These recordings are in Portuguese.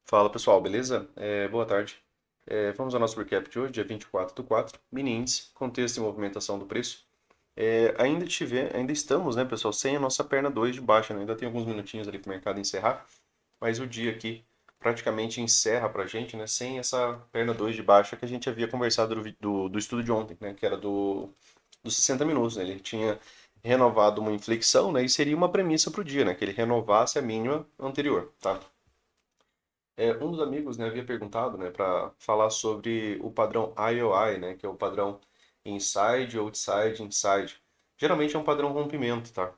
Fala pessoal, beleza? Boa tarde. Vamos ao nosso recap de hoje, dia 24/4, mini índice, contexto e movimentação do preço. Ainda estamos, né, pessoal, sem a nossa perna 2 de baixa, né? Ainda tem alguns minutinhos ali para o mercado encerrar, mas o dia aqui praticamente encerra para a gente, né, sem essa perna 2 de baixa que a gente havia conversado do estudo de ontem, né, que era dos 60 minutos, né? Ele tinha renovado uma inflexão, né, e seria uma premissa para o dia, né, que ele renovasse a mínima anterior, tá? Um dos amigos, né, havia perguntado, né, para falar sobre o padrão IOI, né, que é o padrão inside, outside, inside. Geralmente é um padrão rompimento, tá?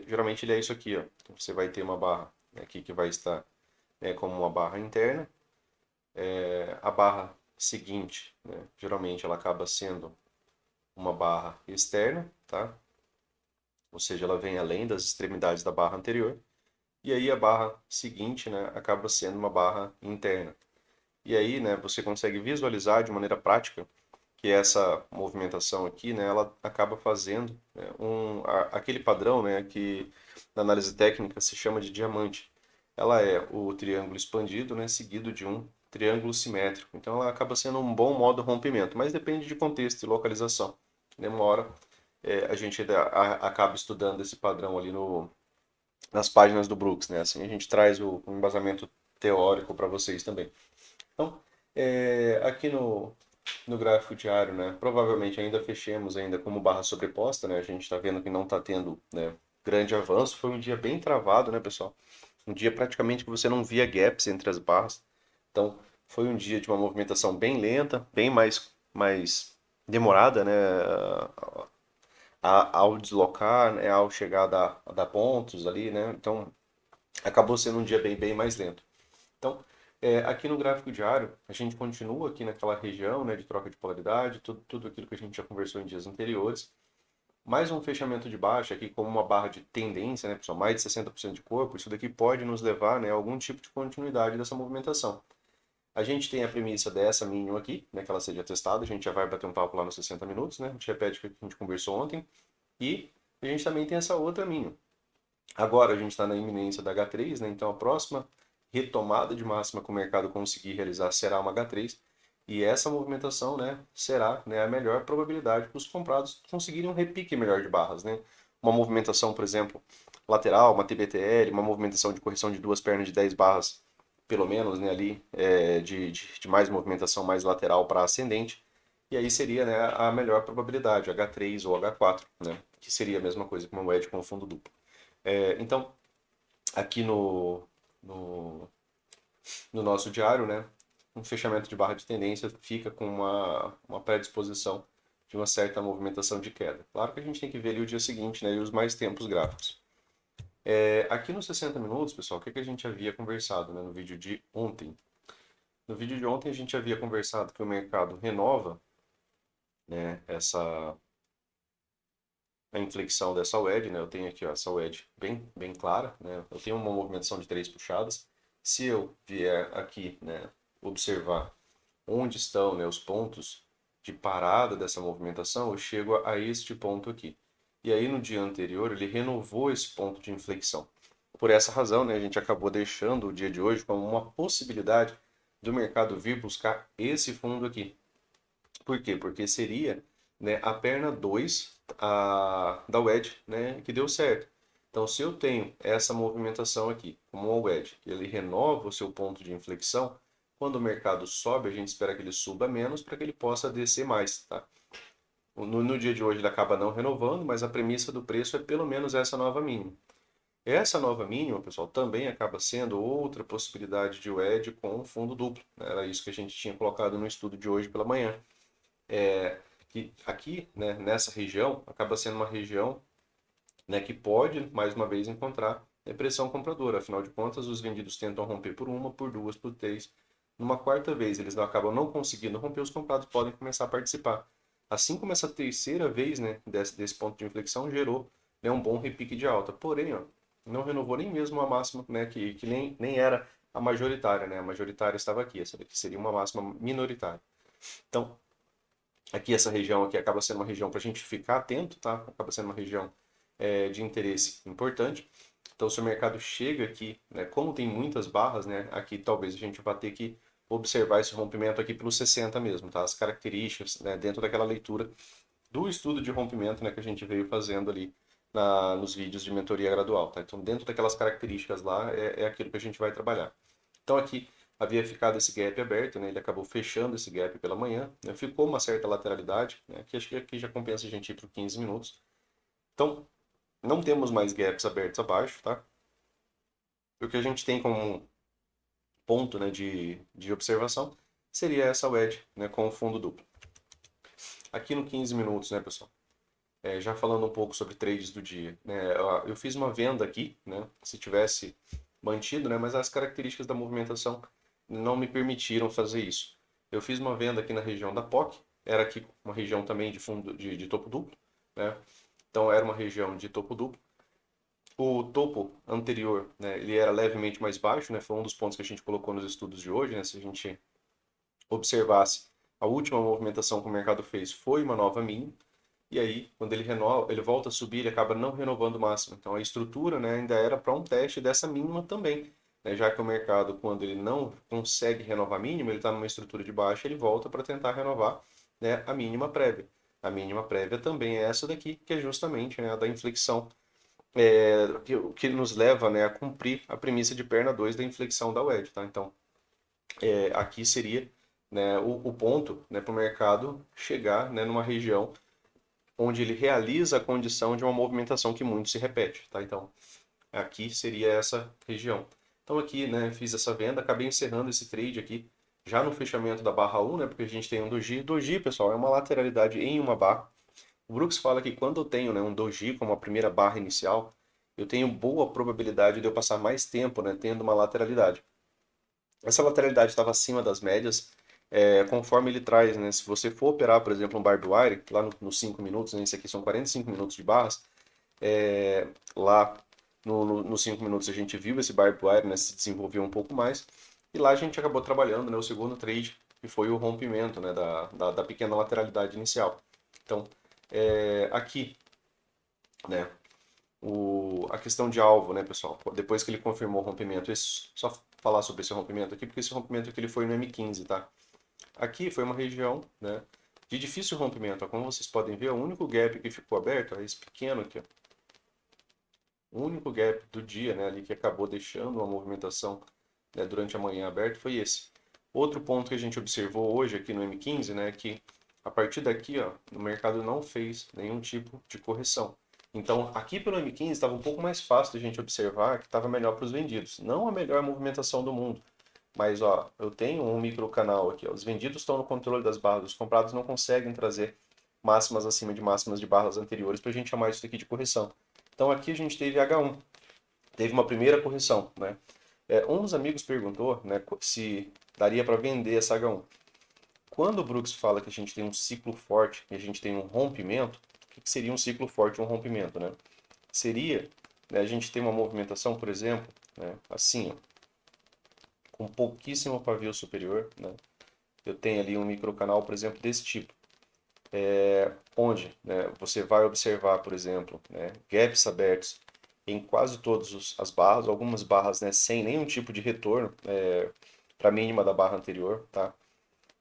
Geralmente ele é isso aqui, ó. Então, você vai ter uma barra, né, aqui que vai estar como uma barra interna. A barra seguinte, né, geralmente ela acaba sendo uma barra externa, tá? Ou seja, ela vem além das extremidades da barra anterior. E aí a barra seguinte, né, acaba sendo uma barra interna. E aí, né, você consegue visualizar de maneira prática que essa movimentação aqui, né, ela acaba fazendo, né, aquele padrão, né, que na análise técnica se chama de diamante. Ela é o triângulo expandido, né, seguido de um triângulo simétrico. Então ela acaba sendo um bom modo de rompimento, mas depende de contexto e localização. Né, uma hora a gente ainda acaba estudando esse padrão ali nas páginas do Brooks, né? Assim a gente traz o embasamento teórico para vocês também. Então, aqui no gráfico diário, né, provavelmente ainda fechemos ainda como barra sobreposta, né, a gente está vendo que não está tendo, né, grande avanço, foi um dia bem travado, né, pessoal? Um dia praticamente que você não via gaps entre as barras, então foi um dia de uma movimentação bem lenta, bem mais demorada, né, ao deslocar, né, ao chegar a dar pontos ali, né, então acabou sendo um dia bem mais lento. Então, aqui no gráfico diário, a gente continua aqui naquela região, né, de troca de polaridade, tudo aquilo que a gente já conversou em dias anteriores. Mais um fechamento de baixa aqui como uma barra de tendência, né, pessoal, mais de 60% de corpo, isso daqui pode nos levar, né, a algum tipo de continuidade dessa movimentação. A gente tem a premissa dessa mínima aqui, né, que ela seja testada, a gente já vai bater um papo lá nos 60 minutos, né, a gente repete o que a gente conversou ontem, e a gente também tem essa outra mínima. Agora a gente está na iminência da H3, né? Então a próxima retomada de máxima que o mercado conseguir realizar será uma H3 e essa movimentação, né, será, né, a melhor probabilidade para os comprados conseguirem um repique melhor de barras, né? Uma movimentação, por exemplo, lateral, uma TBTL, uma movimentação de correção de duas pernas de 10 barras, pelo menos, né, ali, de mais movimentação mais lateral para ascendente. E aí seria, né, a melhor probabilidade, H3 ou H4, né, que seria a mesma coisa que uma wedge com fundo duplo. Então, aqui no, no nosso diário, né, um fechamento de barra de tendência fica com uma predisposição de uma certa movimentação de queda. Claro que a gente tem que ver ali o dia seguinte, né, e os mais tempos gráficos. Aqui nos 60 minutos, pessoal, o que a gente havia conversado, né, no vídeo de ontem? No vídeo de ontem a gente havia conversado que o mercado renova, né, a inflexão dessa wedge, né? Eu tenho aqui ó, essa wedge bem clara, né? Eu tenho uma movimentação de três puxadas. Se eu vier aqui, né, observar onde estão, né, os pontos de parada dessa movimentação, eu chego a este ponto aqui. E aí no dia anterior ele renovou esse ponto de inflexão. Por essa razão, né, a gente acabou deixando o dia de hoje como uma possibilidade do mercado vir buscar esse fundo aqui. Por quê? Porque seria, né, a perna 2 da wedge, né, que deu certo. Então, se eu tenho essa movimentação aqui, como uma wedge, ele renova o seu ponto de inflexão, quando o mercado sobe, a gente espera que ele suba menos para que ele possa descer mais. Tá? No dia de hoje ele acaba não renovando, mas a premissa do preço é pelo menos essa nova mínima. Essa nova mínima, pessoal, também acaba sendo outra possibilidade de wedge com fundo duplo. Né? Era isso que a gente tinha colocado no estudo de hoje pela manhã. Que aqui, né, nessa região, acaba sendo uma região, né, que pode, mais uma vez, encontrar pressão compradora. Afinal de contas, os vendidos tentam romper por uma, por duas, por três. Numa quarta vez, eles acabam não conseguindo romper, os comprados podem começar a participar. Assim como essa terceira vez, né, desse ponto de inflexão gerou, né, um bom repique de alta. Porém, ó, não renovou nem mesmo a máxima, né, que nem era a majoritária. Né, a majoritária estava aqui, essa daqui seria uma máxima minoritária. Então, aqui essa região aqui acaba sendo uma região para a gente ficar atento, tá? Acaba sendo uma região de interesse importante. Então, se o mercado chega aqui, né, como tem muitas barras, né, aqui talvez a gente vá ter que observar esse rompimento aqui pelos 60 mesmo, tá? As características, né, dentro daquela leitura do estudo de rompimento, né, que a gente veio fazendo ali nos vídeos de mentoria gradual, tá? Então, dentro daquelas características lá, é aquilo que a gente vai trabalhar. Então, aqui havia ficado esse gap aberto, né? Ele acabou fechando esse gap pela manhã, né? Ficou uma certa lateralidade, né? Que acho que aqui já compensa a gente ir para 15 minutos. Então, não temos mais gaps abertos abaixo, tá? O que a gente tem como ponto, né, de observação seria essa wedge, né, com o fundo duplo. Aqui no 15 minutos, né, pessoal? Já falando um pouco sobre trades do dia, né? Eu fiz uma venda aqui, né? Se tivesse mantido, né? Mas as características da movimentação não me permitiram fazer isso. Eu fiz uma venda aqui na região da POC, era aqui uma região também de fundo de topo duplo, né? Então era uma região de topo duplo. O topo anterior, né? Ele era levemente mais baixo, né? Foi um dos pontos que a gente colocou nos estudos de hoje, né? Se a gente observasse a última movimentação que o mercado fez foi uma nova mínima. E aí, quando ele renova, ele volta a subir, ele acaba não renovando o máximo. Então a estrutura, né, ainda era para um teste dessa mínima também, né? Já que o mercado, quando ele não consegue renovar a mínima, ele está numa estrutura de baixa, ele volta para tentar renovar, né, a mínima prévia. A mínima prévia também é essa daqui, que é justamente, né, a da inflexão, que nos leva, né, a cumprir a premissa de perna 2 da inflexão da wedge, tá? Então, aqui seria, né, o ponto, né, para o mercado chegar, né, numa região onde ele realiza a condição de uma movimentação que muito se repete, tá? Então, aqui seria essa região. Então aqui, né, fiz essa venda, acabei encerrando esse trade aqui, já no fechamento da barra 1, né, porque a gente tem um doji. Doji, pessoal, é uma lateralidade em uma barra. O Brooks fala que quando eu tenho, né, um doji como a primeira barra inicial, eu tenho boa probabilidade de eu passar mais tempo, né, tendo uma lateralidade. Essa lateralidade estava acima das médias, conforme ele traz, né? Se você for operar, por exemplo, um barbed wire, lá nos 5 minutos, né, isso aqui são 45 minutos de barras, lá nos 5 minutos a gente viu esse barbed wire, né, se desenvolver um pouco mais, e lá a gente acabou trabalhando, né, o segundo trade, que foi o rompimento, né, da pequena lateralidade inicial. Então, aqui, né, a questão de alvo, né, pessoal? Depois que ele confirmou o rompimento, só falar sobre esse rompimento aqui, porque esse rompimento aqui ele foi no M15, tá? Aqui foi uma região, né, de difícil rompimento. Ó, como vocês podem ver, o único gap que ficou aberto é esse pequeno aqui, ó. O único gap do dia, né, ali que acabou deixando uma movimentação, né, durante a manhã aberto foi esse. Outro ponto que a gente observou hoje aqui no M15, né, é que a partir daqui, ó, o mercado não fez nenhum tipo de correção. Então, aqui pelo M15 estava um pouco mais fácil de a gente observar que estava melhor para os vendidos. Não a melhor movimentação do mundo, mas ó, eu tenho um micro canal aqui. Ó, os vendidos estão no controle das barras, os comprados não conseguem trazer máximas acima de máximas de barras anteriores para a gente chamar isso aqui de correção. Então aqui a gente teve H1, teve uma primeira correção, né? Um dos amigos perguntou, né, se daria para vender essa H1. Quando o Brooks fala que a gente tem um ciclo forte e a gente tem um rompimento, o que seria um ciclo forte e um rompimento, né? Seria, né, a gente ter uma movimentação, por exemplo, né, assim, ó, com pouquíssimo pavio superior, né? Eu tenho ali um microcanal, por exemplo, desse tipo, onde, né, você vai observar, por exemplo, né, gaps abertos em quase todas as barras, algumas barras, né, sem nenhum tipo de retorno para a mínima da barra anterior, tá?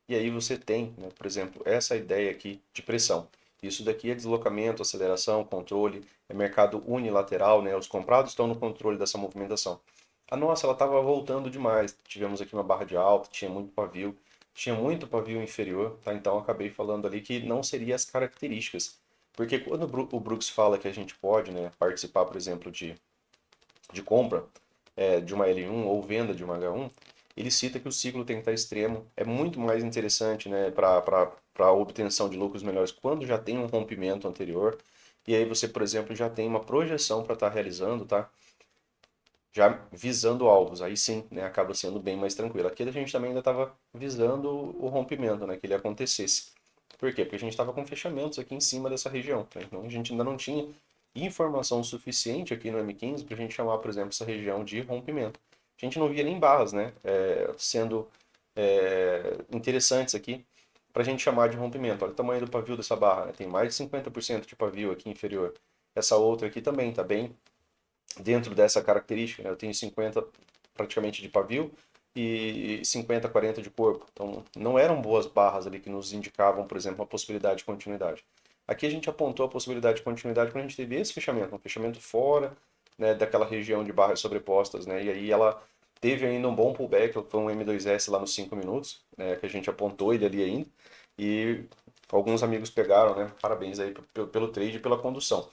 E aí você tem, né, por exemplo, essa ideia aqui de pressão. Isso daqui é deslocamento, aceleração, controle, é mercado unilateral, né? Os comprados estão no controle dessa movimentação. A nossa, ela estava voltando demais. Tivemos aqui uma barra de alta, tinha muito pavio inferior, tá? Então acabei falando ali que não seria as características. Porque quando o Brooks fala que a gente pode, né, participar, por exemplo, de compra de uma L1 ou venda de uma H1, ele cita que o ciclo tem que estar extremo. É muito mais interessante, né, para a obtenção de lucros melhores quando já tem um rompimento anterior. E aí você, por exemplo, já tem uma projeção para estar realizando, tá? Já visando alvos. Aí sim, né, acaba sendo bem mais tranquilo. Aqui a gente também ainda estava visando o rompimento, né, que ele acontecesse. Por quê? Porque a gente estava com fechamentos aqui em cima dessa região, né? Então a gente ainda não tinha informação suficiente aqui no M15 para a gente chamar, por exemplo, essa região de rompimento. A gente não via nem barras, né, sendo interessantes aqui para a gente chamar de rompimento. Olha o tamanho do pavio dessa barra, né? Tem mais de 50% de pavio aqui inferior. Essa outra aqui também está bem dentro dessa característica, né? Eu tenho 50 praticamente de pavio e 50, 40 de corpo. Então, não eram boas barras ali que nos indicavam, por exemplo, uma possibilidade de continuidade. Aqui a gente apontou a possibilidade de continuidade quando a gente teve esse fechamento, um fechamento fora, né, daquela região de barras sobrepostas, né? E aí ela teve ainda um bom pullback, foi um M2S lá nos 5 minutos, né, que a gente apontou ele ali ainda. E alguns amigos pegaram, né? Parabéns aí pelo trade e pela condução.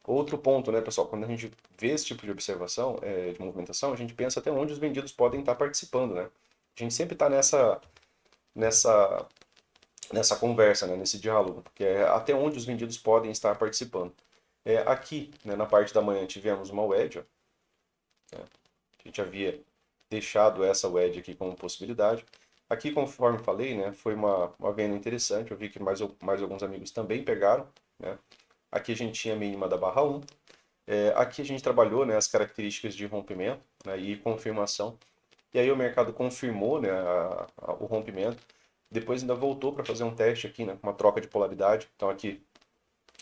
Outro ponto, né, pessoal, quando a gente vê esse tipo de observação, de movimentação, a gente pensa até onde os vendidos podem estar participando, né? A gente sempre está nessa, nessa conversa, né, nesse diálogo, que é até onde os vendidos podem estar participando. Aqui, né, na parte da manhã, tivemos uma wedge, ó, né? A gente havia deixado essa wedge aqui como possibilidade. Aqui, conforme falei, né, foi uma venda interessante, eu vi que mais alguns amigos também pegaram, né? Aqui a gente tinha a mínima da barra 1. Aqui a gente trabalhou, né, as características de rompimento, né, e confirmação. E aí o mercado confirmou, né, o rompimento. Depois ainda voltou para fazer um teste aqui, né, uma troca de polaridade. Então aqui,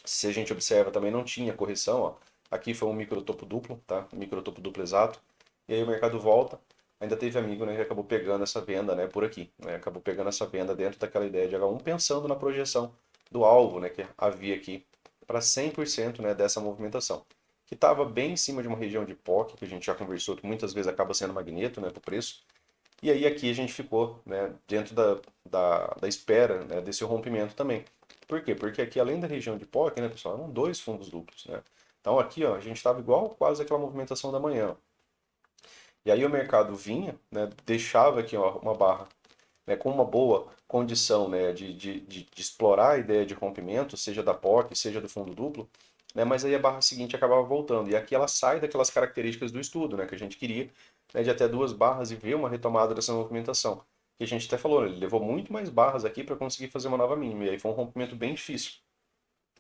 se a gente observa, também não tinha correção. Ó. Aqui foi um microtopo duplo, tá? Um microtopo duplo exato. E aí o mercado volta. Ainda teve amigo, né, que acabou pegando essa venda, né, por aqui. Né, acabou pegando essa venda dentro daquela ideia de H1, pensando na projeção do alvo, né, que havia aqui para 100%, né, dessa movimentação, que estava bem em cima de uma região de POC, que a gente já conversou, que muitas vezes acaba sendo magneto, né, para o preço. E aí aqui a gente ficou, né, dentro da espera, né, desse rompimento também. Por quê? Porque aqui, além da região de POC, né, pessoal, eram dois fundos duplos, né? Então aqui, ó, a gente estava igual quase aquela movimentação da manhã. E aí o mercado vinha, né, deixava aqui ó, uma barra, né, com uma boa condição, né, de explorar a ideia de rompimento, seja da POC, seja do fundo duplo, né, mas aí a barra seguinte acabava voltando. E aqui ela sai daquelas características do estudo, né, que a gente queria, né, de até duas barras e ver uma retomada dessa movimentação. Que a gente até falou, né, ele levou muito mais barras aqui para conseguir fazer uma nova mínima, e aí foi um rompimento bem difícil.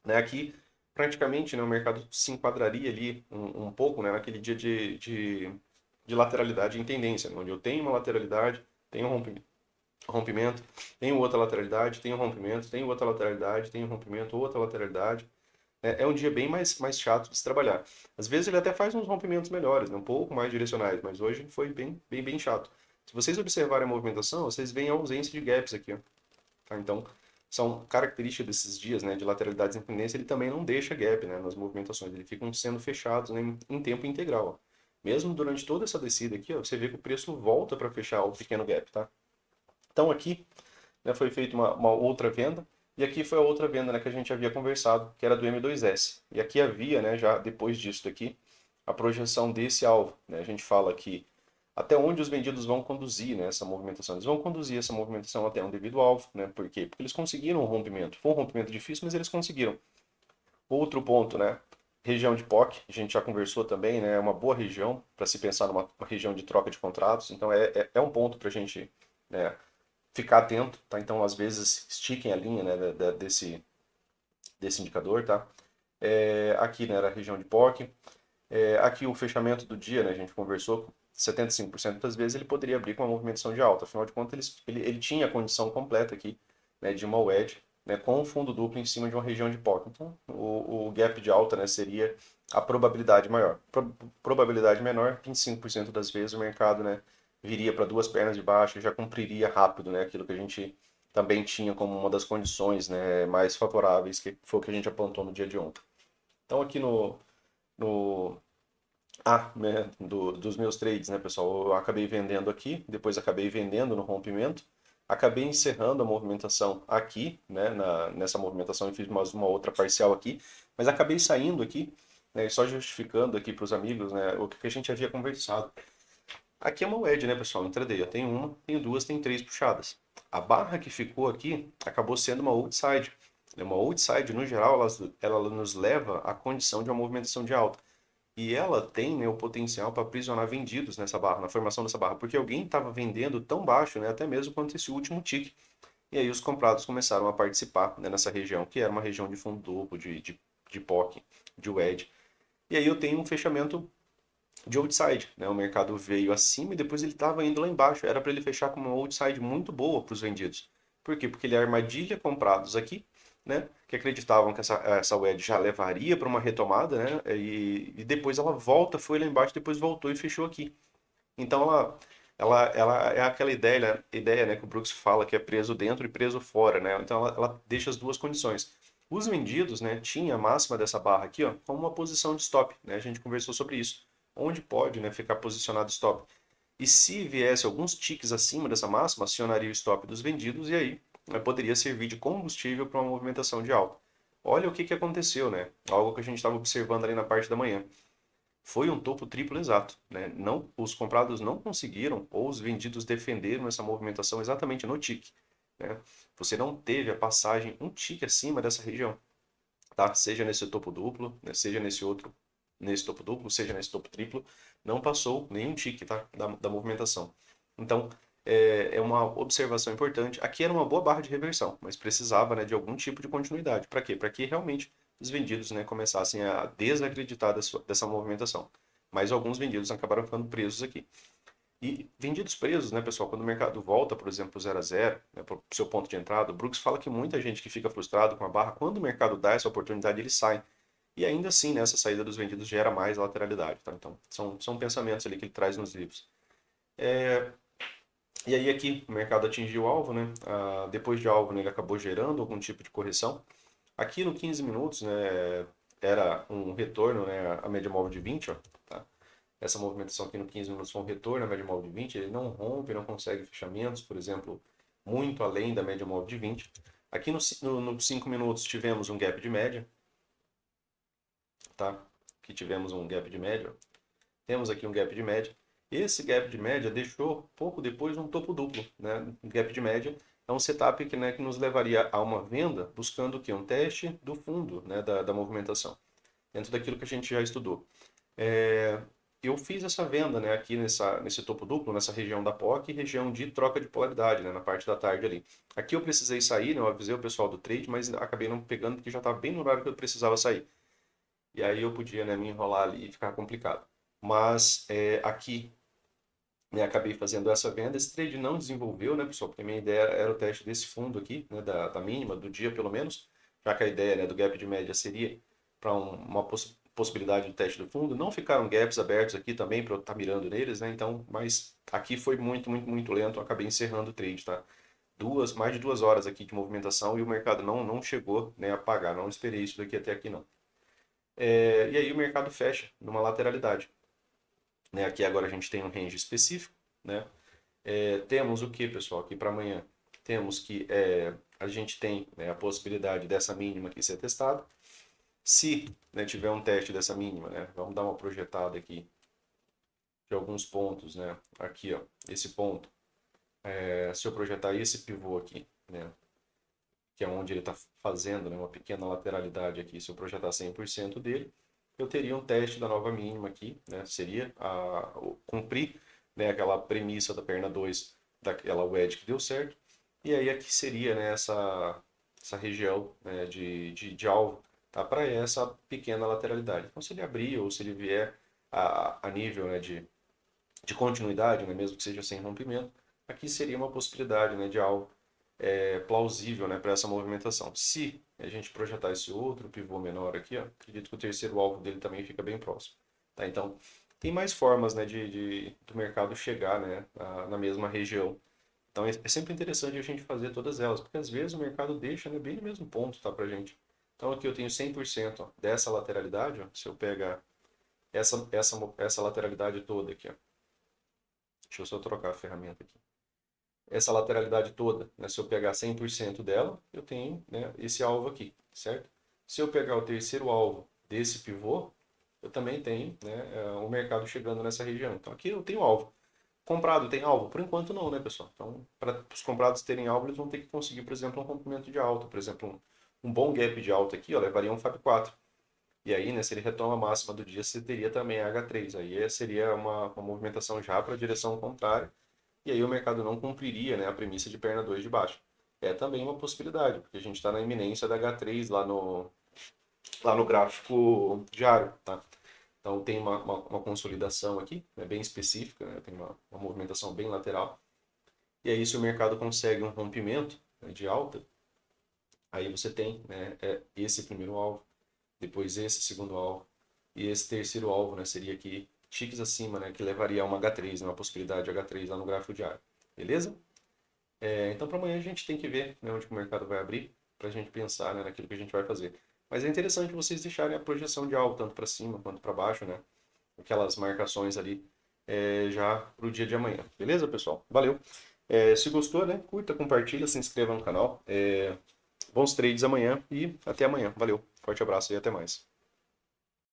Né, aqui, praticamente, né, o mercado se enquadraria ali um pouco, né, naquele dia de lateralidade em tendência, onde eu tenho uma lateralidade, tenho um rompimento, tenho outra lateralidade, tenho um rompimento, tenho outra lateralidade, tenho um rompimento, outra lateralidade. É um dia bem mais chato de se trabalhar. Às vezes ele até faz uns rompimentos melhores, né, um pouco mais direcionais, mas hoje foi bem chato. Se vocês observarem a movimentação, vocês veem a ausência de gaps aqui, ó. Tá? Então, são características desses dias, né, de lateralidades em tendência, ele também não deixa gap, né, nas movimentações, eles ficam sendo fechados, né, em tempo integral. Ó. Mesmo durante toda essa descida aqui, ó, você vê que o preço volta para fechar o pequeno gap, tá? Então aqui, né, foi feita uma outra venda, e aqui foi a outra venda, né, que a gente havia conversado, que era do M2S. E aqui havia, né, já depois disso aqui, a projeção desse alvo. Né? A gente fala que até onde os vendidos vão conduzir, né, essa movimentação. Eles vão conduzir essa movimentação até um devido alvo. Né? Por quê? Porque eles conseguiram um rompimento. Foi um rompimento difícil, mas eles conseguiram. Outro ponto, né? Região de POC, a gente já conversou também, né? É uma boa região para se pensar numa região de troca de contratos. Então é um ponto para a gente, né, ficar atento, tá? Então às vezes estiquem a linha, né, desse indicador, tá? Aqui, né, era a região de POC. Aqui o fechamento do dia, né, a gente conversou, 75% das vezes ele poderia abrir com uma movimentação de alta. Afinal de contas, ele tinha a condição completa aqui, né, de uma wedge, né, com um fundo duplo em cima de uma região de POC. Então, o gap de alta, né, seria a probabilidade maior. Probabilidade menor, 25% das vezes o mercado, né, viria para duas pernas de baixo e já cumpriria rápido, né, aquilo que a gente também tinha como uma das condições, né, mais favoráveis, que foi o que a gente apontou no dia de ontem. Então, aqui no né, dos meus trades, né, pessoal? Eu acabei vendendo aqui, depois acabei vendendo no rompimento, acabei encerrando a movimentação aqui, né, nessa movimentação e fiz uma outra parcial aqui, mas acabei saindo aqui, né, só justificando aqui para os amigos, né, o que a gente havia conversado. Aqui é uma wedge, né, pessoal? Intraday. Eu tenho uma, tenho duas, tenho três puxadas. A barra que ficou aqui acabou sendo uma outside. Uma outside, no geral, ela nos leva à condição de uma movimentação de alta. E ela tem, né, o potencial para aprisionar vendidos nessa barra, na formação dessa barra, porque alguém estava vendendo tão baixo, né, até mesmo quanto esse último tick. E aí os comprados começaram a participar, né, nessa região, que era uma região de fundo duplo, de POC, de wedge. E aí eu tenho um fechamento de outside, né? O mercado veio acima e depois ele estava indo lá embaixo. Era para ele fechar com uma outside muito boa para os vendidos. Por quê? Porque ele armadilha comprados aqui né, que acreditavam que essa wedge já levaria para uma retomada, né, e depois ela volta, foi lá embaixo, depois voltou e fechou aqui. Então ela é aquela ideia, né, que o Brooks fala que é preso dentro e preso fora, né? Então ela deixa as duas condições. Os vendidos, né, tinha a máxima dessa barra aqui, ó, como uma posição de stop, né? A gente conversou sobre isso. Onde pode, né, ficar posicionado stop. E se viesse alguns ticks acima dessa máxima, acionaria o stop dos vendidos e aí, né, poderia servir de combustível para uma movimentação de alta. Olha o que que aconteceu, né? Algo que a gente estava observando ali na parte da manhã. Foi um topo triplo exato, né? Não, os comprados não conseguiram, ou os vendidos defenderam essa movimentação exatamente no tick, né? Você não teve a passagem um tick acima dessa região, tá? Seja nesse topo duplo, né? Seja nesse outro, nesse topo duplo, seja nesse topo triplo, não passou nenhum tick, tá? Da movimentação. Então, é uma observação importante. Aqui era uma boa barra de reversão, mas precisava, né, de algum tipo de continuidade. Para quê? Para que realmente os vendidos, né, começassem a desacreditar dessa movimentação. Mas alguns vendidos acabaram ficando presos aqui. E vendidos presos, né, pessoal, quando o mercado volta, por exemplo, 0 a 0, né, para o seu ponto de entrada, o Brooks fala que muita gente que fica frustrado com a barra, quando o mercado dá essa oportunidade, ele sai. E ainda assim, né, essa saída dos vendidos gera mais lateralidade. Tá? Então, são pensamentos ali que ele traz nos livros. E aí aqui o mercado atingiu o alvo, né? Depois de alvo, né, ele acabou gerando algum tipo de correção. Aqui no 15 minutos, né, era um retorno, né, a média móvel de 20, ó, tá? Essa movimentação aqui no 15 minutos foi um retorno à média móvel de 20, ele não rompe, não consegue fechamentos, por exemplo, muito além da média móvel de 20. Aqui no 5 minutos tivemos um gap de média, tá? Aqui tivemos um gap de média, ó. Temos aqui um gap de média. Esse gap de média deixou pouco depois um topo duplo, né? Um gap de média é um setup que, né, que nos levaria a uma venda buscando o quê? Um teste do fundo, né, da movimentação, dentro daquilo que a gente já estudou. É, eu fiz essa venda, né, aqui nesse topo duplo, nessa região da POC, região de troca de polaridade, né, na parte da tarde ali. Aqui eu precisei sair, né, eu avisei o pessoal do trade, mas acabei não pegando porque já estava bem no horário que eu precisava sair. E aí eu podia, né, me enrolar ali e ficar complicado. Mas aqui, né, acabei fazendo essa venda. Esse trade não desenvolveu, né, pessoal? Porque a minha ideia era o teste desse fundo aqui, né, da mínima, do dia pelo menos, já que a ideia, né, do gap de média seria para uma possibilidade de teste do fundo. Não ficaram gaps abertos aqui também para eu estar mirando neles, né? Então, mas aqui foi muito, muito, muito lento. Eu acabei encerrando o trade, tá? Mais de 2 horas aqui de movimentação e o mercado não chegou, né, a pagar. Não esperei isso daqui até aqui, não. E aí o mercado fecha numa lateralidade, né? Aqui agora a gente tem um range específico, né? Temos o que, pessoal, aqui para amanhã? Temos que a gente tem, né, a possibilidade dessa mínima aqui ser testada. Se, né, tiver um teste dessa mínima, né, vamos dar uma projetada aqui de alguns pontos, né? Aqui, ó, esse ponto. Se eu projetar esse pivô aqui, né, que é onde ele está fazendo, né, uma pequena lateralidade aqui, se eu projetar 100% dele, eu teria um teste da nova mínima aqui, né, seria cumprir, né, aquela premissa da perna 2 daquela wedge que deu certo, e aí aqui seria, né, essa região, né, de alvo, tá, para essa pequena lateralidade. Então se ele abrir ou se ele vier a nível, né, de continuidade, né, mesmo que seja sem rompimento, aqui seria uma possibilidade, né, de alvo plausível, né, para essa movimentação. Se a gente projetar esse outro pivô menor aqui, ó, acredito que o terceiro alvo dele também fica bem próximo. Tá? Então, tem mais formas, né, do mercado chegar, né, na mesma região. Então, é sempre interessante a gente fazer todas elas, porque às vezes o mercado deixa, né, bem no mesmo ponto, tá, pra gente. Então, aqui eu tenho 100% ó, dessa lateralidade, ó, se eu pegar essa lateralidade toda aqui, ó. Deixa eu só trocar a ferramenta aqui. Essa lateralidade toda, né, se eu pegar 100% dela, eu tenho, né, esse alvo aqui, certo? Se eu pegar o terceiro alvo desse pivô, eu também tenho, né, o mercado chegando nessa região. Então aqui eu tenho alvo. Comprado tem alvo? Por enquanto não, né, pessoal? Então, para os comprados terem alvo, eles vão ter que conseguir, por exemplo, um rompimento de alta. Por exemplo, um bom gap de alta aqui, ó, levaria um FAB 4. E aí, né, se ele retoma a máxima do dia, você teria também a H3. Aí seria uma movimentação já para a direção contrária e aí o mercado não cumpriria, né, a premissa de perna 2 de baixo. É também uma possibilidade, porque a gente está na iminência da H3 lá no gráfico diário, tá? Então tem uma consolidação aqui, né, bem específica, né, tem uma movimentação bem lateral. E aí se o mercado consegue um rompimento, né, de alta, Aí você tem, né, esse primeiro alvo, depois esse segundo alvo e esse terceiro alvo, né, seria aqui ticks acima, né, que levaria a uma H3, né, uma possibilidade de H3 lá no gráfico diário. Beleza? Então para amanhã a gente tem que ver, né, onde que o mercado vai abrir para a gente pensar, né, naquilo que a gente vai fazer. Mas é interessante vocês deixarem a projeção de alvo tanto para cima quanto para baixo, né? Aquelas marcações ali já para o dia de amanhã. Beleza, pessoal? Valeu! Se gostou, né, curta, compartilha, se inscreva no canal. Bons trades amanhã e até amanhã. Valeu, forte abraço e até mais.